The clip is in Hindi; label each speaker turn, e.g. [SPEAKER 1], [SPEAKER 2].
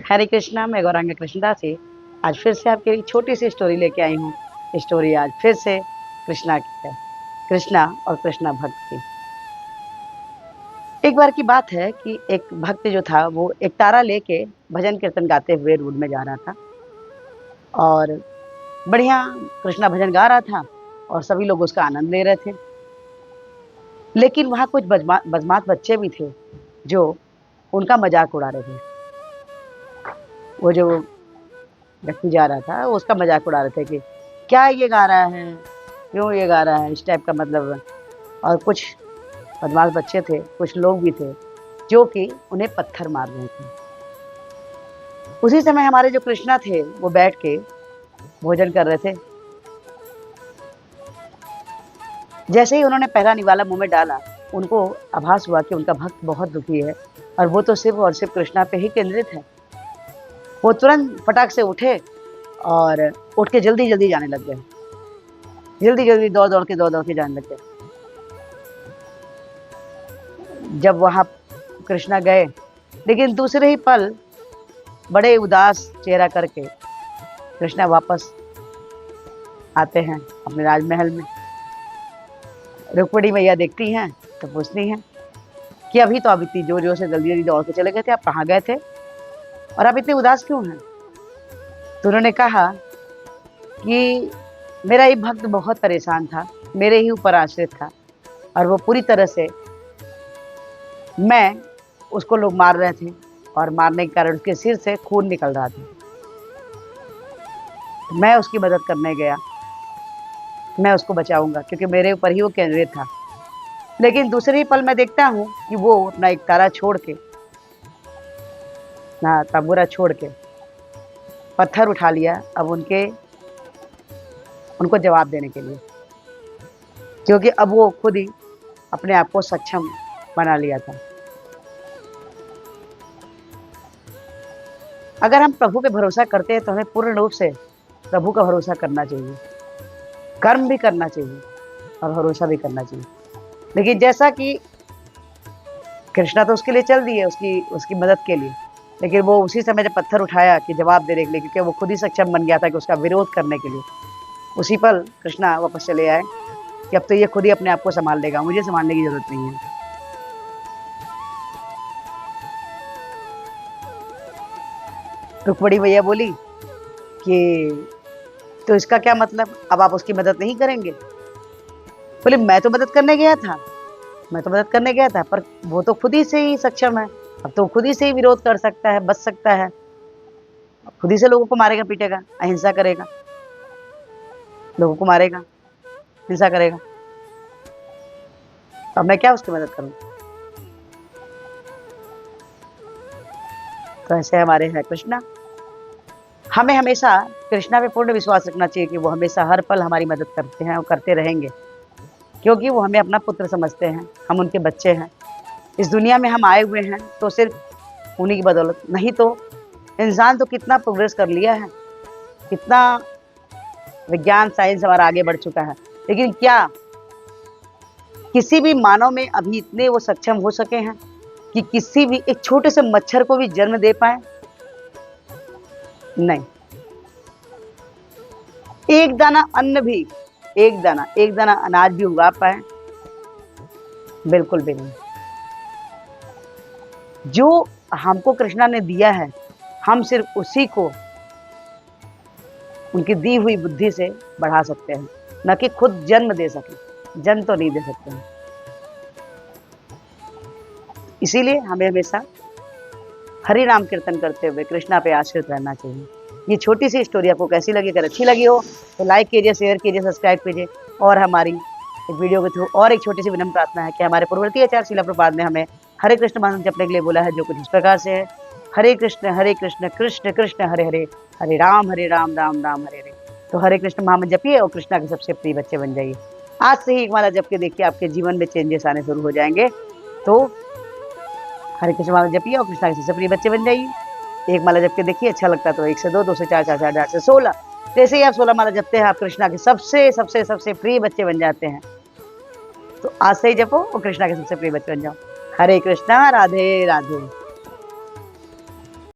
[SPEAKER 1] हरे कृष्णा, मैं गौरांग कृष्णदासी आज फिर से आपके लिए छोटी सी स्टोरी लेके आई हूँ। स्टोरी आज फिर से कृष्णा की है, कृष्णा और कृष्णा भक्त की। एक बार की बात है कि एक भक्त जो था वो एक तारा लेके भजन कीर्तन गाते हुए रोड में जा रहा था और बढ़िया कृष्णा भजन गा रहा था और सभी लोग उसका आनंद ले रहे थे। लेकिन वहाँ कुछ बदमाश बच्चे भी थे जो उनका मजाक उड़ा रहे थे। वो जो व्यक्ति जा रहा था उसका मजाक उड़ा रहे थे कि क्या ये गा रहा है, क्यों ये गा रहा है, इस टाइप का मतलब। और कुछ बदमाश बच्चे थे, कुछ लोग भी थे जो कि उन्हें पत्थर मार रहे थे। उसी समय हमारे जो कृष्णा थे वो बैठ के भोजन कर रहे थे। जैसे ही उन्होंने पहला निवाला मुंह में डाला, उनको आभास हुआ कि उनका भक्त बहुत दुखी है और वो तो सिर्फ और सिर्फ कृष्णा पे ही केंद्रित है। वो तुरंत फटाक से उठे और उठ के जल्दी जल्दी जाने लग गए। जल्दी जल्दी दौड़ दौड़ के जाने लग गए। जब वहां कृष्णा गए, लेकिन दूसरे ही पल बड़े उदास चेहरा करके कृष्णा वापस आते हैं अपने राजमहल में। रुक्मिणी मैया देखती हैं तो पूछती हैं कि अभी तो आप इतनी जोर जोर से जल्दी जल्दी दौड़ के चले गए थे, आप कहाँ गए थे और आप इतने उदास क्यों हैं? तो उन्होंने कहा कि मेरा ये भक्त बहुत परेशान था, मेरे ही ऊपर आश्रित था और वो पूरी तरह से मैं उसको लोग मार रहे थे और मारने के कारण उसके सिर से खून निकल रहा था। तो मैं उसकी मदद करने गया, मैं उसको बचाऊंगा क्योंकि मेरे ऊपर ही वो केंद्रित था। लेकिन दूसरे ही पल मैं देखता हूँ कि वो अपना एक तारा छोड़ के, ना तंबूरा छोड़ के पत्थर उठा लिया अब उनको जवाब देने के लिए, क्योंकि अब वो खुद ही अपने आप को सक्षम बना लिया था। अगर हम प्रभु पे भरोसा करते हैं तो हमें पूर्ण रूप से प्रभु का भरोसा करना चाहिए, कर्म भी करना चाहिए और भरोसा भी करना चाहिए। लेकिन जैसा कि कृष्णा तो उसके लिए चल दिए, उसकी मदद के लिए, लेकिन वो उसी समय जब पत्थर उठाया कि जवाब देने के लिए, क्योंकि वो खुद ही सक्षम बन गया था कि उसका विरोध करने के लिए, उसी पल कृष्णा वापस चले आए कि अब तो ये खुद ही अपने आप को संभाल लेगा, मुझे संभालने की जरूरत नहीं है। रुक्मिणी मैया बोली कि तो इसका क्या मतलब, अब आप उसकी मदद नहीं करेंगे? बोले मैं तो मदद करने गया था, पर वो तो खुद ही से ही सक्षम है, अब तो खुद ही से ही विरोध कर सकता है, बच सकता है, खुद ही से लोगों को मारेगा पीटेगा, अहिंसा करेगा, लोगों को मारेगा, हिंसा करेगा, अब मैं क्या उसकी मदद करूं? तो ऐसे हमारे है कृष्णा। हमें हमेशा कृष्णा पे पूर्ण विश्वास रखना चाहिए कि वो हमेशा हर पल हमारी मदद करते हैं और करते रहेंगे, क्योंकि वो हमें अपना पुत्र समझते हैं, हम उनके बच्चे हैं। इस दुनिया में हम आए हुए हैं तो सिर्फ उन्हीं की बदौलत, नहीं तो इंसान तो कितना प्रोग्रेस कर लिया है, कितना विज्ञान साइंस हमारा आगे बढ़ चुका है, लेकिन क्या किसी भी मानव में अभी इतने वो सक्षम हो सके हैं कि किसी भी एक छोटे से मच्छर को भी जन्म दे पाए? नहीं। एक दाना अन्न भी, एक दाना अनाज भी उगा पाए? बिल्कुल भी नहीं। जो हमको कृष्णा ने दिया है, हम सिर्फ उसी को उनकी दी हुई बुद्धि से बढ़ा सकते हैं, न कि खुद जन्म दे सके। जन्म तो नहीं दे सकते हैं। इसीलिए हमें हमेशा हरि नाम कीर्तन करते हुए कृष्णा पे आश्रित रहना चाहिए। ये छोटी सी स्टोरी आपको कैसी लगी? अगर अच्छी लगी हो तो लाइक कीजिए, शेयर कीजिए, सब्सक्राइब कीजिए। और हमारी एक वीडियो के थ्रू और एक छोटी सी विनम्र प्रार्थना है कि हमारे पूर्ववर्ती आचार्य श्रील प्रभुपाद ने हमें हरे कृष्ण मंत्र जपने के लिए बोला है, जो कुछ इस प्रकार से है: हरे कृष्ण कृष्ण कृष्ण हरे हरे, हरे राम राम राम हरे हरे। तो हरे कृष्ण महामंत्र जपिए और कृष्णा के सबसे प्रिय बच्चे बन जाइए। आज से ही एक माला जप के देखिए, आपके जीवन में चेंजेस आने शुरू हो जाएंगे। तो हरे कृष्ण माला जपिए और कृष्णा के सबसे प्रिय बच्चे बन जाइए। एक माला जप के देखिए, अच्छा लगता है तो 1 से 2, 2 से 4, 4 से 8, 8 से 16। जैसे ही आप 16 माला जपते हैं, आप कृष्णा के सबसे सबसे सबसे प्रिय बच्चे बन जाते हैं। तो आज से ही जपो और कृष्णा के सबसे प्रिय बच्चे बन जाओ। हरे कृष्णा, राधे राधे।